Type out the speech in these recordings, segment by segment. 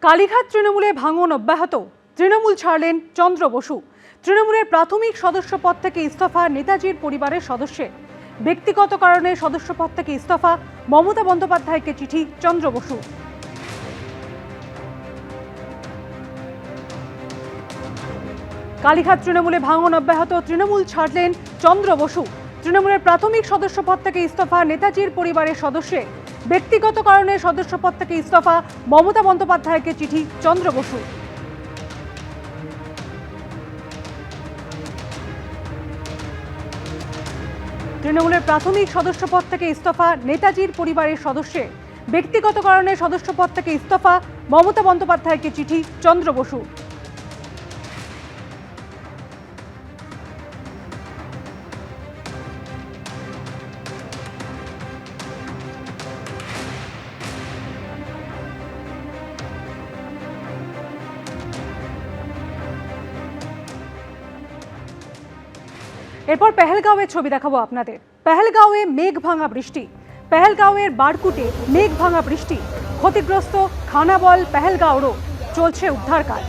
কালীঘাট তৃণমূলে ভাঙন অব্যাহত। তৃণমূল ছাড়লেন চন্দ্র বসু। তৃণমূলের প্রাথমিক সদস্য পদ থেকে ইস্তফা নেতাজির পরিবারের সদস্যের। ব্যক্তিগত কারণে সদস্য পদ থেকে ইস্তফা, মমতা বন্দ্যোপাধ্যায়কে চিঠি চন্দ্র বসু। কালীঘাট তৃণমূলে ভাঙন অব্যাহত। তৃণমূল ছাড়লেন চন্দ্র বসু। তৃণমূলের প্রাথমিক সদস্য পদ থেকে ইস্তফা নেতাজির পরিবারের সদস্যের। ব্যক্তিগত কারণে সদস্য পদ থেকে ইস্তফা, মমতা বন্দ্যোপাধ্যায়কে চিঠি চন্দ্র বসু। তৃণমূলের প্রাথমিক সদস্য পদ থেকে ইস্তফা নেতাজির পরিবারের সদস্যের। ব্যক্তিগত কারণে সদস্য পদ থেকে ইস্তফা, মমতা বন্দ্যোপাধ্যায়কে চিঠি চন্দ্র বসু। এরপর পেহেলগাঁওয়ের ছবি দেখাবো আপনাদের। পেহেলগাঁওয়ে মেঘ ভাঙা বৃষ্টি। পেহেলগাঁওয়ের বারকুটে মেঘ ভাঙা বৃষ্টি। ক্ষতিগ্রস্ত খানাবল পেহেলগাঁওরও। চলছে উদ্ধার কাজ।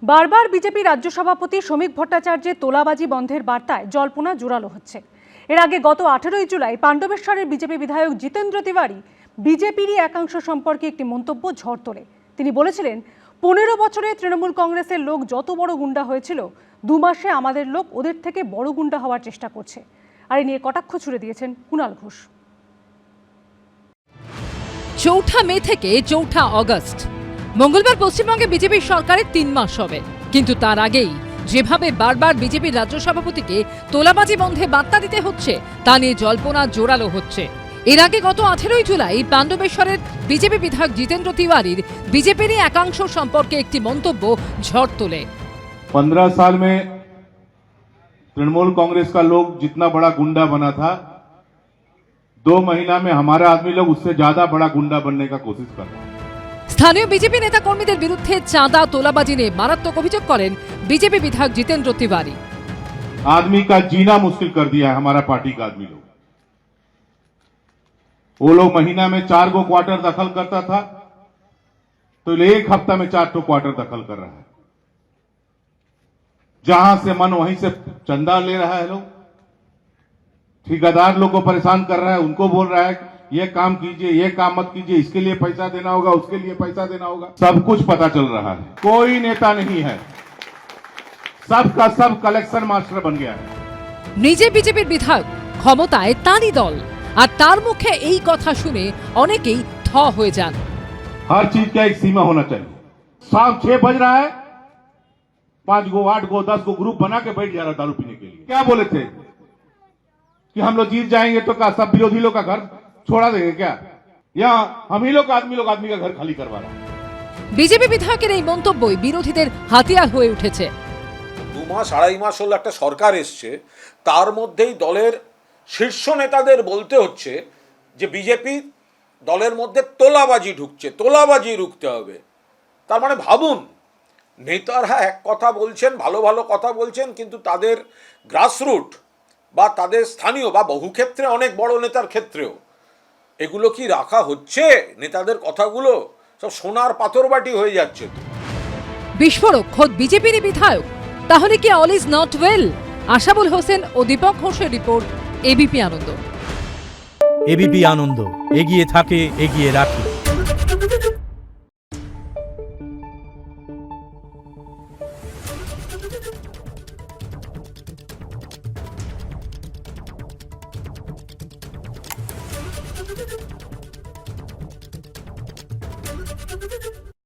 বারবার বিজেপি রাজ্য সভাপতি শ্রমিক ভট্টাচার্যের তোলাবাজি বন্ধের বার্তায় জল্পনা জোরালো হচ্ছে। এর আগে গত 18 জুলাই পাণ্ডবেশ্বরের বিজেপি বিধায়ক জিতেন্দ্র তিওয়ারি বিজেপিরই একাংশ সম্পর্কে একটি মন্তব্য ঝড় তোলে। তিনি বলেছিলেন, 15 বছরে তৃণমূল কংগ্রেসের লোক যত বড় গুন্ডা হয়েছিল, 2 মাসে আমাদের লোক ওদের থেকে বড় গুন্ডা হওয়ার চেষ্টা করছে। আর এ নিয়ে কটাক্ষ ছুড়ে দিয়েছেন কুণাল ঘোষ। 4 মে থেকে 4 আগস্ট মঙ্গলবার পশ্চিমবঙ্গে বিজেপির সরকারের 3 মাস হবে। কিন্তু তার আগেই যেভাবে বারবার বিজেপির রাজ্য সভাপতিকে তোলাবাজি বন্ধে বার্তা দিতে হচ্ছে, তা নিয়ে জল্পনা জোরালো হচ্ছে। এর আগে গত 18 জুলাই পাণ্ডবেশ্বরের বিজেপি বিধায়ক জিতেন্দ্র তিওয়ারির বিজেপিরই একাংশ সম্পর্কে একটি মন্তব্য ঝড় তোলে। 15 साल में तृणमूल कांग्रेस का लोग जितना बड़ा गुंडा बना था, 2 महीना में हमारा आदमी लोग उससे ज्यादा बड़ा गुंडा बनने का कोशिश कर रहा है। স্থানীয় বিজেপি নেতা কর্মীদের বিরুদ্ধে চাঁদা তোলাবাজি নিয়ে মারাত্মক অভিযোগ করেন বিজেপি বিধায়ক জিতেন্দ্র তিওয়ারি। आदमी का जीना मुश्किल कर दिया है हमारा पार्टी का आदमी लोग। वो लोग महीना में 4 गो क्वार्टर दखल करता था, तो 1 हफ्ता में 4 क्वार्टर दखल कर रहा है। जहां से मन वहीं से चंदा ले रहा है लोग। ठेकेदार लोग को परेशान कर रहा है, उनको बोल रहा है ये काम कीजिए, ये काम मत कीजिए, इसके लिए पैसा देना होगा, उसके लिए पैसा देना होगा। सब कुछ पता चल रहा है। कोई नेता नहीं है, सबका सब कलेक्शन मास्टर बन गया है। নিজে বিজেপির বিধায়ক, ক্ষমতায় তারই দল, আর তার মুখে এই কথা শুনে অনেকেই থ হয়ে যান। हर चीज का एक सीमा होना चाहिए। शाम 6 बज रहा है, 5 गो 8 गो 10 गो ग्रुप बना के बैठ जा रहा दारू पीने के लिए। क्या बोले थे कि हम लोग जीत जाएंगे तो क्या सब विरोधी लोग का घर छोड़ा देंगे क्या? या हम ही लोग आदमी का घर खाली करवा रहा है। বিজেপি বিধায়কের এই মন্তব্যই বিরোধীদের হাতিয়ার হয়ে উঠেছে। 2 মাস 2.5 মাস হলো একটা সরকার এসছে, তার মধ্যেই দলের শীর্ষ নেতাদের বলতে হচ্ছে যে বিজেপি দলের মধ্যে তোলাবাজি ঢুকছে, তোলাবাজি রুখতে হবে। তার মানে ভাবুন, নেতারা এক কথা বলছেন, ভালো ভালো কথা বলছেন, কিন্তু তাদের গ্রাসরুট বা তাদের স্থানীয় বা বহু ক্ষেত্রে অনেক বড় নেতার ক্ষেত্রেও এগুলো কি রাখা হচ্ছে? নেতাদের কথাগুলো সব সোনার পাথরবাটি হয়ে যাচ্ছে। বিস্ফোরক খোদ বিজেপির বিধায়ক। তাহলে কি all is not well? Ashabul Hossain ও দীপক ঘোষের report, ABP Ananda. ABP Ananda, এগিয়ে থাকে, এগিয়ে রাখে। Thank you.